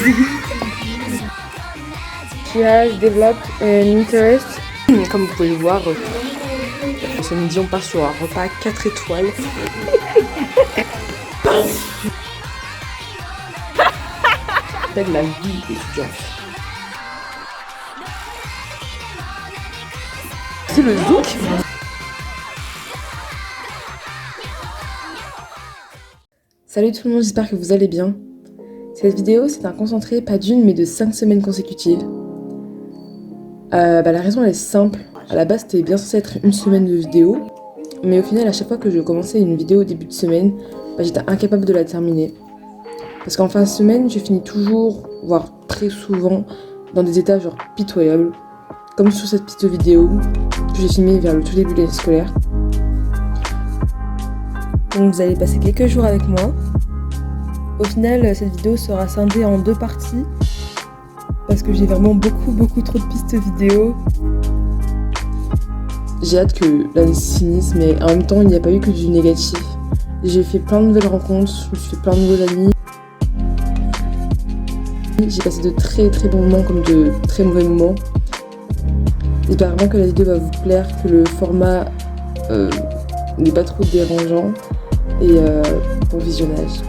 She développe un interest. Comme vous pouvez le voir, ce midi on part sur un repas 4 étoiles. C'est la vie étudiante. C'est le zouk. Salut tout le monde, j'espère que vous allez bien. Cette vidéo, c'est un concentré pas d'une mais de 5 semaines consécutives. La raison elle est simple. À la base, c'était bien censé être une semaine de vidéo, mais au final, à chaque fois que je commençais une vidéo au début de semaine, j'étais incapable de la terminer. Parce qu'en fin de semaine, je finis toujours, voire très souvent, dans des états genre pitoyables, comme sur cette petite vidéo que j'ai filmée vers le tout début de l'année scolaire. Donc vous allez passer quelques jours avec moi. Au final, cette vidéo sera scindée en 2 parties, parce que j'ai vraiment beaucoup trop de pistes vidéo. J'ai hâte que l'année se finisse, mais en même temps, il n'y a pas eu que du négatif. J'ai fait plein de nouvelles rencontres, je me suis fait plein de nouveaux amis. J'ai passé de très bons moments comme de très mauvais moments. J'espère vraiment que la vidéo va vous plaire, que le format n'est pas trop dérangeant et bon visionnage.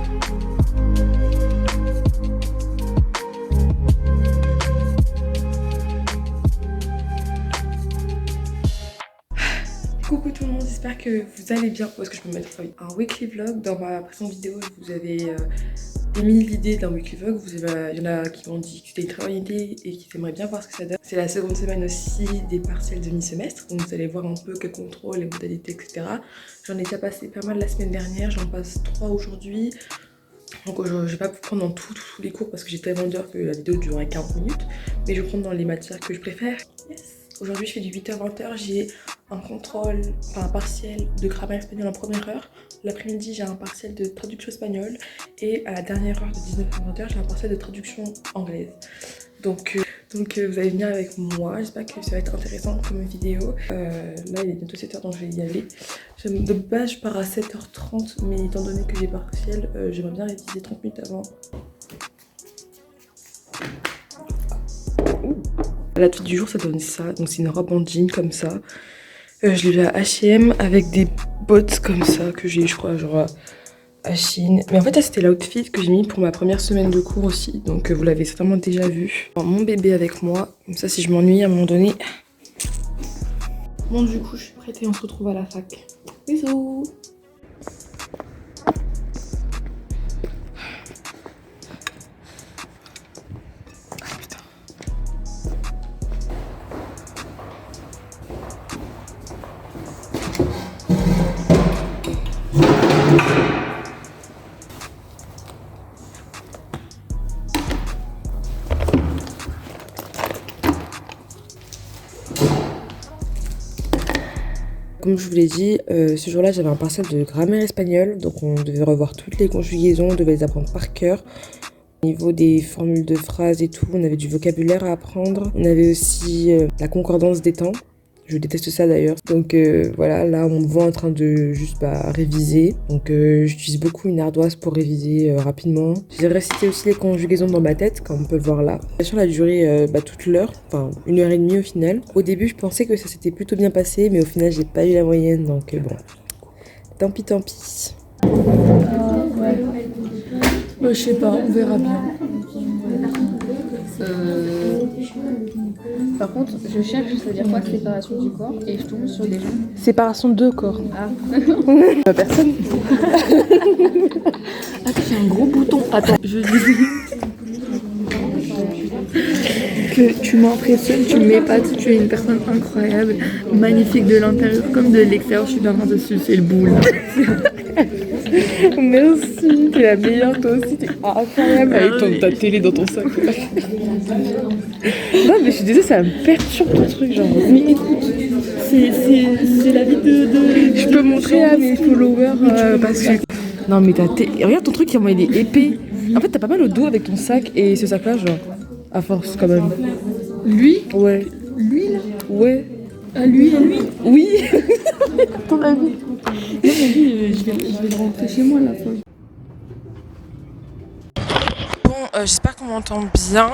Coucou tout le monde, j'espère que vous allez bien. Où est-ce que je peux mettre un weekly vlog? Dans ma précédente vidéo, je vous avais émis l'idée d'un weekly vlog. Il y en a qui m'ont dit que c'était une très bonne idée et qui aimeraient bien voir ce que ça donne. C'est la seconde semaine aussi des partiels de mi-semestre, donc vous allez voir un peu quel contrôle, les modalités, etc. J'en ai déjà passé pas mal la semaine dernière, j'en passe 3 aujourd'hui. Donc je vais pas vous prendre dans tous les cours parce que j'ai tellement d'heures que la vidéo durerait 40 minutes. Mais je vais prendre dans les matières que je préfère. Yes. Aujourd'hui je fais du 8h-20h, j'ai un contrôle, un partiel de grammaire espagnol en première heure. L'après-midi j'ai un partiel de traduction espagnole. Et à la dernière heure de 19h-20h j'ai un partiel de traduction anglaise. Donc vous allez venir avec moi, j'espère que ça va être intéressant comme vidéo. Là il est bientôt 7h donc je vais y aller. De base je pars à 7h30 mais étant donné que j'ai partiel, j'aimerais bien réviser 30 minutes avant. La tenue du jour ça donne ça, donc c'est une robe en jean comme ça. Je l'ai eu à H&M avec des bottes comme ça que j'ai eu je crois genre à Chine. Mais en fait ça c'était l'outfit que j'ai mis pour ma première semaine de cours aussi, donc vous l'avez certainement déjà vu. Mon bébé avec moi, comme ça si je m'ennuie à un moment donné. Bon du coup je suis prête et on se retrouve à la fac. Bisous. Comme je vous l'ai dit, ce jour-là j'avais un partiel de grammaire espagnole, donc on devait revoir toutes les conjugaisons, on devait les apprendre par cœur. Au niveau des formules de phrases et tout, on avait du vocabulaire à apprendre. On avait aussi la concordance des temps. Je déteste ça d'ailleurs. Donc voilà, là on me voit en train de juste réviser. Donc j'utilise beaucoup une ardoise pour réviser rapidement. J'ai récité aussi les conjugaisons dans ma tête, comme on peut le voir là. Bien sûr, elle a duré toute l'heure, enfin 1h30 au final. Au début, je pensais que ça s'était plutôt bien passé, mais au final, j'ai pas eu la moyenne. Donc bon, tant pis, tant pis. Je sais pas, on verra bien. Par contre, je cherche, ça veut dire quoi, séparation du corps, et je tombe sur des gens. Séparation de corps. Ah. Personne. Ah, tu as un gros bouton. Attends, je dis que tu m'impressionnes, tu m'épates, tu es une personne incroyable, magnifique de l'intérieur comme de l'extérieur. Je suis dans de sucer le boule. Merci, t'es la meilleure toi aussi, t'es incroyable. Avec ta télé dans ton sac. Non mais je suis désolée, ça me perturbe ton truc genre. Mais écoute, c'est la vie de je peux montrer à mes followers parce que... Non mais regarde ton truc, il est épais. En fait t'as pas mal au dos avec ton sac et ce sac là genre, à force quand même. Lui? Ouais. Lui là? Ouais. À lui? Oui. Ton avis? Non mais lui, je vais rentrer chez moi la fois. Bon, j'espère qu'on m'entends bien.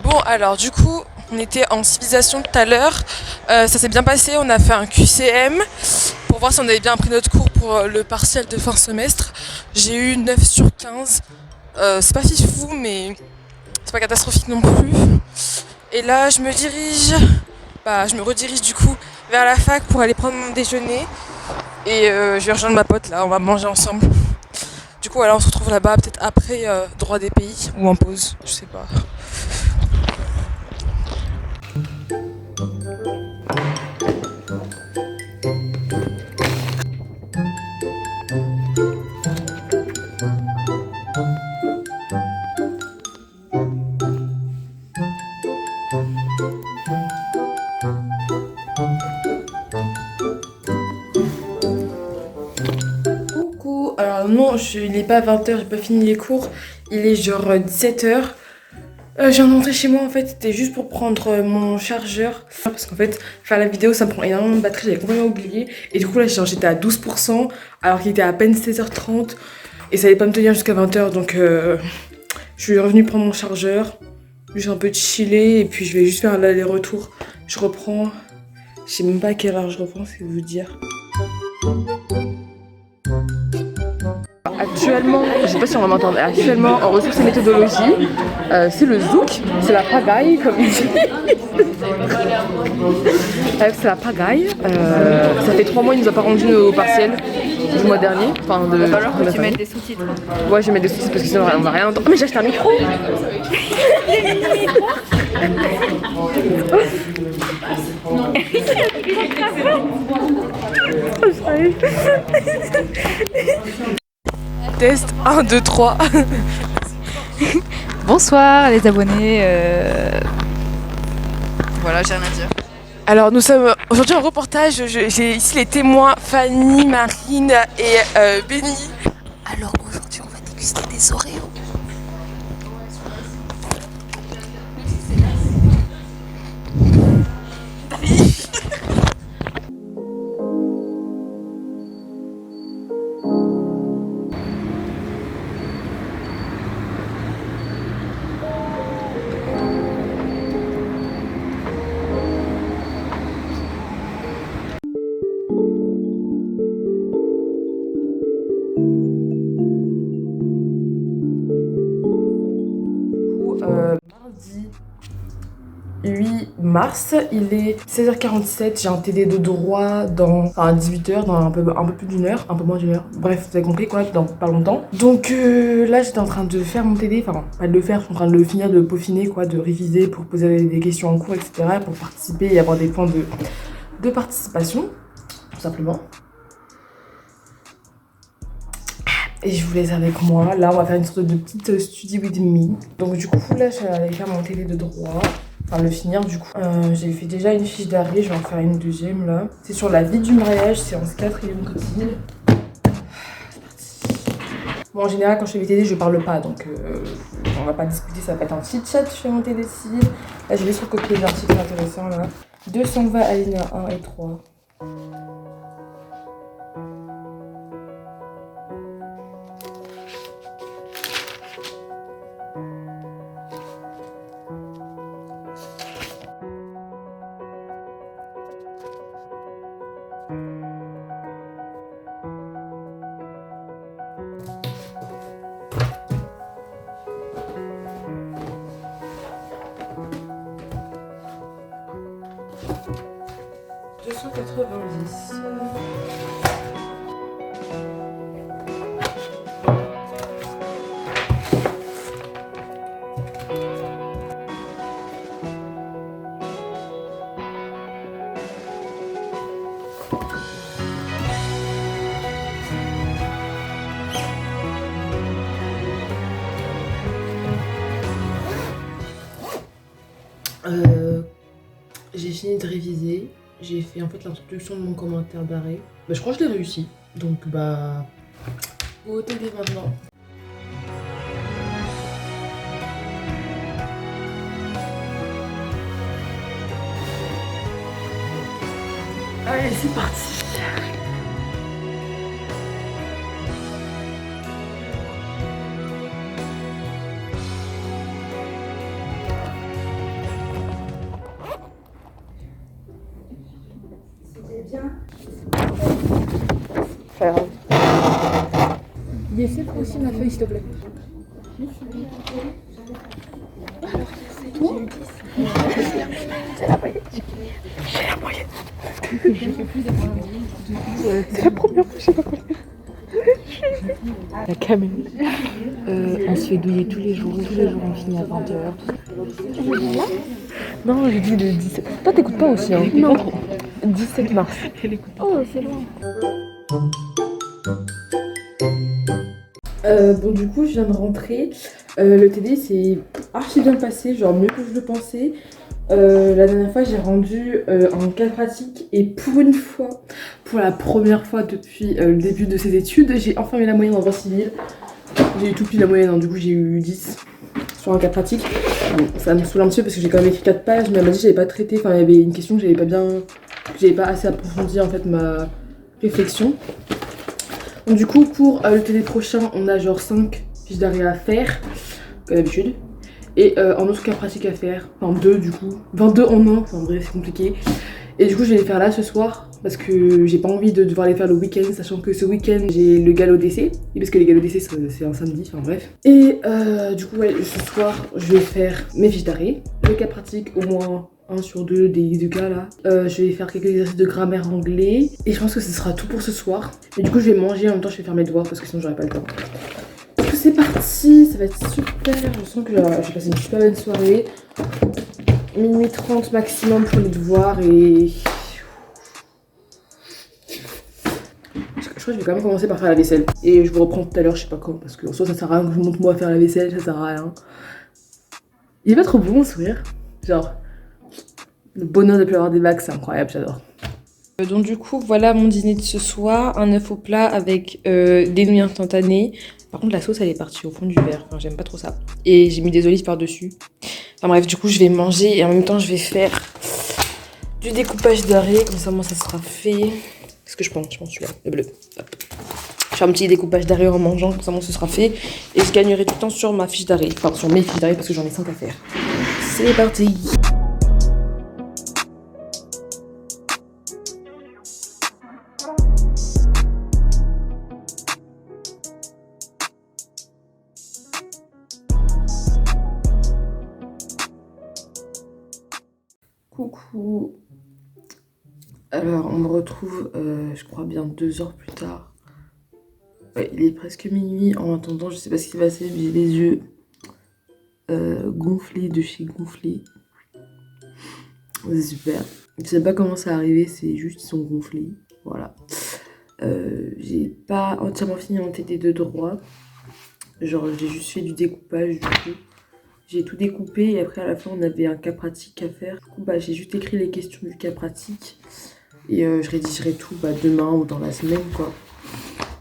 Bon, alors du coup, on était en civilisation tout à l'heure. Ça s'est bien passé, on a fait un QCM pour voir si on avait bien appris notre cours pour le partiel de fin semestre. J'ai eu 9 sur 15. C'est pas fifou, mais c'est pas catastrophique non plus. Et là, je me redirige du coup vers la fac pour aller prendre mon déjeuner. Et je vais rejoindre ma pote là, on va manger ensemble. Du coup, voilà, on se retrouve là-bas, peut-être après droit des pays ou en pause, je sais pas. Coucou, alors non, il n'est pas 20h, j'ai pas fini les cours, il est genre 17h. Je viens d'entrer chez moi en fait, c'était juste pour prendre mon chargeur. Parce qu'en fait, faire la vidéo ça me prend énormément de batterie, j'avais complètement oublié. Et du coup là j'étais à 12% alors qu'il était à peine 16h30. Et ça allait pas me tenir jusqu'à 20h donc je suis revenue prendre mon chargeur. Juste un peu chiller et puis je vais juste faire l'aller-retour. Je reprends, je sais même pas à quelle heure je reprends, c'est vous dire. Actuellement, je sais pas si on va m'entendre, actuellement en ressources et méthodologie, c'est le zouk, c'est la pagaille comme il dit. C'est la pagaille, ça fait 3 mois il nous a pas rendu nos partiels du mois dernier. Enfin, il va falloir que tu mettes des sous-titres. Ouais, je vais mettre des sous-titres parce que sinon on va rien entendre. Oh mais j'ai acheté un micro. Test 1, 2, 3. Bonsoir les abonnés. Voilà, j'ai rien à dire. Alors nous sommes aujourd'hui en reportage, j'ai ici les témoins Fanny, Marine et Benny. Alors aujourd'hui on va déguster des Oreos. Mardi 8 mars, il est 16h47, j'ai un TD de droit à 18h, dans un peu plus d'une heure, un peu moins d'une heure. Bref, vous avez compris quoi, dans pas longtemps. Donc là, j'étais en train de faire mon TD, enfin pas de le faire, je suis en train de le finir, de le peaufiner quoi, de réviser pour poser des questions en cours, etc. pour participer et avoir des points de participation, tout simplement. Et je vous laisse avec moi. Là, on va faire une sorte de petite study with me. Donc du coup, là, je vais aller faire mon TD de droit. Enfin, le finir du coup. J'ai fait déjà une fiche d'arrêt, je vais en faire une deuxième là. C'est sur la vie du mariage, séance 4e quotidien. C'est parti. Bon, en général, quand je fais mes TD, je parle pas. Donc on va pas discuter, ça va pas être un chit chat. Je fais mon TD civil. Là, je vais juste recopier les articles intéressants là. 220 alinéas 1 et 3. J'ai fini de réviser, j'ai fait en fait l'introduction de mon commentaire d'arrêt. Bah, je crois que je l'ai réussi, donc bah, au TD maintenant. Allez, c'est parti. Essaie aussi ma feuille, s'il te plaît. La caméra. On se fait douiller tous les jours on finit à 20h. Non, j'ai dit le 17. Toi t'écoutes pas aussi, hein? Non. 17 mars. Oh, c'est loin. Bon, du coup, je viens de rentrer. Le TD s'est archi bien passé, genre mieux que je le pensais. La dernière fois, j'ai rendu un cas pratique et pour une fois, pour la première fois depuis le début de ces études, j'ai enfin mis la moyenne en droit civil. J'ai eu tout pile la moyenne, hein, du coup j'ai eu 10 sur un cas pratique. Bon, ça me saoule un petit peu parce que j'ai quand même écrit 4 pages, mais elle m'a dit que j'avais pas traité, enfin il y avait une question que j'avais pas assez approfondi en fait ma réflexion. Donc du coup pour le TD prochain, on a genre 5 fiches d'arrêt à faire, comme d'habitude. Et un autre cas pratique à faire, enfin 2 du coup, 22 en 1, enfin bref c'est compliqué. Et du coup je vais les faire là ce soir parce que j'ai pas envie de devoir les faire le week-end, sachant que ce week-end j'ai le galop d'essai, et parce que les galops d'essai c'est un samedi, enfin bref. Et du coup ouais, ce soir je vais faire mes fiches d'arrêt, le cas pratique au moins 1 sur 2 des 2 cas là. Je vais faire quelques exercices de grammaire anglais et je pense que ce sera tout pour ce soir. Et du coup je vais manger en même temps je vais faire mes devoirs parce que sinon j'aurai pas le temps. C'est parti, ça va être super, je sens que j'ai passé une super bonne soirée. Minuit 30 maximum pour les devoirs et... Je crois que je vais quand même commencer par faire la vaisselle. Et je vous reprends tout à l'heure, je sais pas quand, parce que en soi ça sert à rien que je vous montre moi faire la vaisselle, ça sert à rien. Il est pas trop bon mon sourire, genre... Le bonheur de plus avoir des bacs, c'est incroyable, j'adore. Donc du coup, voilà mon dîner de ce soir, un œuf au plat avec des nouilles instantanées. Par contre, la sauce, elle est partie au fond du verre. Enfin, j'aime pas trop ça. Et j'ai mis des olives par-dessus. Enfin bref, du coup, je vais manger et en même temps, je vais faire du découpage d'arrêt. Comme ça, moi, ça sera fait. Qu'est-ce que je pense celui-là, le bleu. Hop. Je fais un petit découpage d'arrêt en mangeant. Comme ça, moi, ce sera fait. Et je gagnerai tout le temps sur ma fiche d'arrêt. Enfin, sur mes fiches d'arrêt parce que j'en ai 5 à faire. C'est parti. Coucou. Alors on me retrouve je crois bien 2 heures plus tard. Ouais, il est presque minuit. En attendant je sais pas ce qui s'est passé mais j'ai les yeux gonflés de chez gonflés. C'est super. Je sais pas comment ça arrivé, c'est juste ils sont gonflés. Voilà. J'ai pas entièrement fini mon TD de droit. Genre j'ai juste fait du découpage du coup. J'ai tout découpé et après à la fin on avait un cas pratique à faire. Du coup j'ai juste écrit les questions du cas pratique et je rédigerai tout demain ou dans la semaine quoi.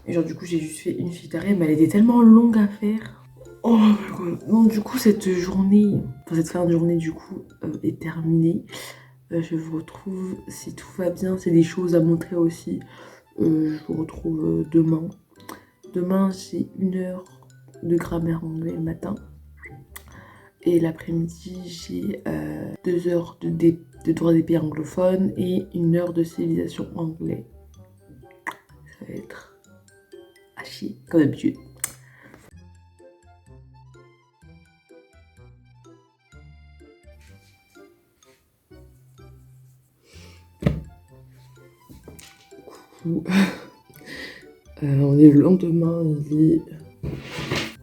Et genre du coup j'ai juste fait une fiche d'arrêt mais elle était tellement longue à faire. Oh my god. Donc du coup cette journée, enfin cette fin de journée du coup est terminée. Je vous retrouve si tout va bien, c'est des choses à montrer aussi. Je vous retrouve demain. Demain j'ai 1 heure de grammaire anglais le matin. Et l'après-midi, j'ai 2 heures de droit des pays anglophones et 1 heure de civilisation anglais. Ça va être à chier, comme d'habitude. Coucou. On est le lendemain, il est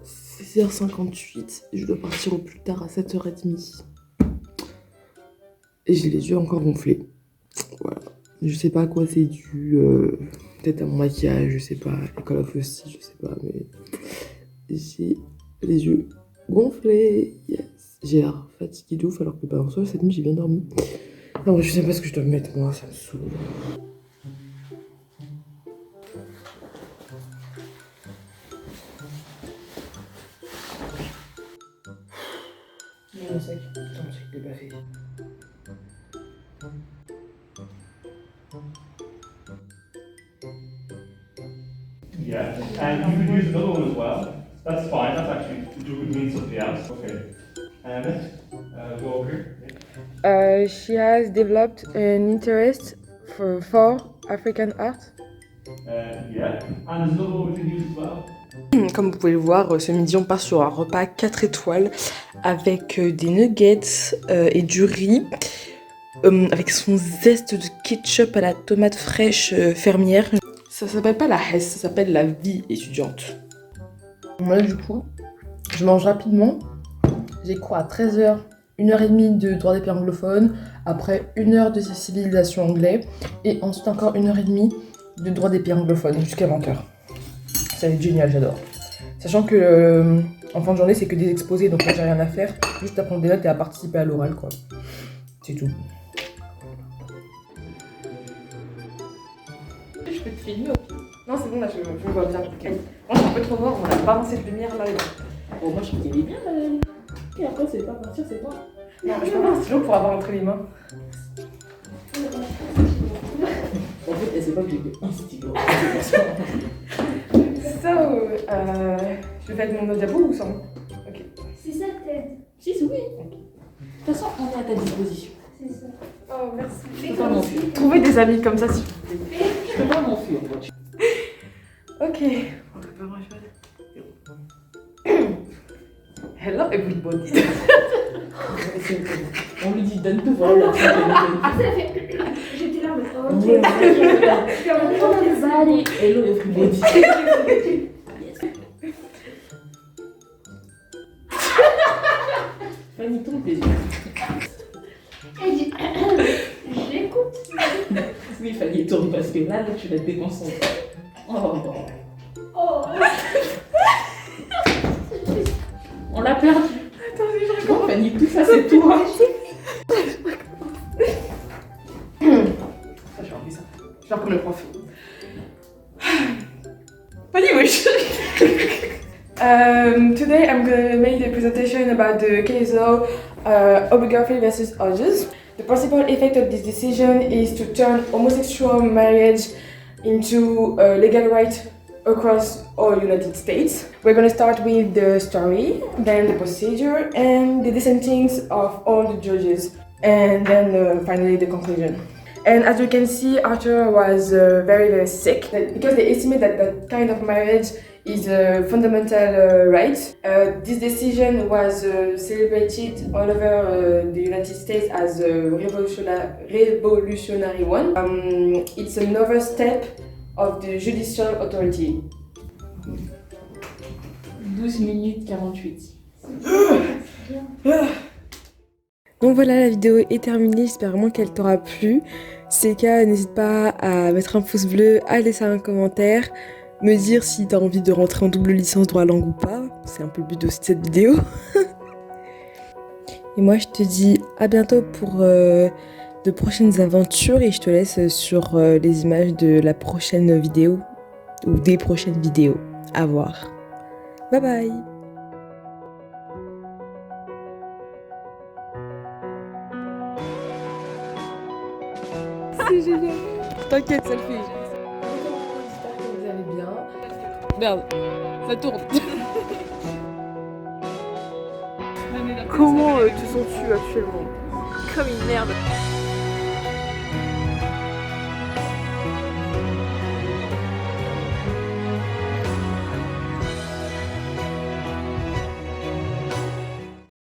6h58, je dois partir au plus tard à 7h30. Et j'ai les yeux encore gonflés. Voilà. Je sais pas à quoi c'est dû. Peut-être à mon maquillage, je sais pas. L'école of aussi, je sais pas. Mais j'ai les yeux gonflés. Yes. J'ai l'air fatiguée de ouf alors que en soi, cette nuit j'ai bien dormi. Non, je sais pas ce que je dois me mettre moi, ça me saoule. Mon sac. Attends, mon sac n'est pas fait. Yeah, and you could use another one as well. That's fine, that's actually doing something else. Okay. And go over here. She has developed an interest for African art. Yeah. And there's another one we can use as well. Comme vous pouvez le voir, ce midi on part sur un repas 4 étoiles avec des nuggets et du riz. Avec son zeste de ketchup à la tomate fraîche fermière. Ça s'appelle pas la Hesse, ça s'appelle la vie étudiante. Moi du coup, je mange rapidement. J'ai quoi à 13h, 1h30 de droit des pays anglophones, après 1 heure de civilisation anglais, et ensuite encore 1h30 de droit des pays anglophones jusqu'à 20h. Ça va être génial, j'adore. Sachant que en fin de journée, c'est que des exposés, donc là j'ai rien à faire, juste à prendre des notes et à participer à l'oral quoi. C'est tout. Je peux te filmer. Non, c'est bon, là, je me vois bien. Okay. Moi, je suis un peu trop noir, on a pas avancé de lumière là. Bon, moi je trouve qu'il est bien. Et après, c'est pas partir, c'est pas. Non, je peux avoir un stylo pour avoir entre les mains. En fait, elle sait pas que j'ai un stylo. Je vais faire mon diapo ou sans? Ok. C'est ça Ted. Si, oui. De toute façon, on est à ta disposition. C'est ça. Oh, merci. Je peux pas m'enfuir. Trouvez des amis comme ça, s'il vous plaît. Je peux pas m'enfuir. Ok. Hello everybody. On lui dit donne tout, voilà. Ah, ça fait. J'étais là, mais ok. Everybody. Hello everybody. Fanny, tourne tes yeux. Elle dit. J'écoute. Oui, Fanny, tourne parce que là, tu l'as déconcentré. Oh. Oh. On l'a perdu. Attendez, je Bon, Fanny, tout ça, c'est toi. Je vais enlever ça. Je vais faire comme le prof. Pas dit oui. Today I'm going to make a presentation about the case of Obergefell versus Hodges. The principal effect of this decision is to turn homosexual marriage into a legal right across all United States. We're going to start with the story, then the procedure, and the dissentings of all the judges, and then finally the conclusion. And as you can see, Arthur was very, very sick because they estimate that that kind of marriage is a fundamental right. This decision was celebrated all over the United States as a revolutionary one. It's another step of the judicial authority. 12 minutes 48. Donc voilà, la vidéo est terminée, j'espère vraiment qu'elle t'aura plu. Si c'est le cas, n'hésite pas à mettre un pouce bleu, à laisser un commentaire, me dire si t'as envie de rentrer en double licence droit langue ou pas. C'est un peu le but aussi de cette vidéo. Et moi je te dis à bientôt pour de prochaines aventures et je te laisse sur les images de la prochaine vidéo ou des prochaines vidéos. À voir. Bye bye. C'est génial. T'inquiète, ça le fait. J'espère que vous allez bien. Merde, ça tourne. Comment te sens-tu actuellement? Comme une merde.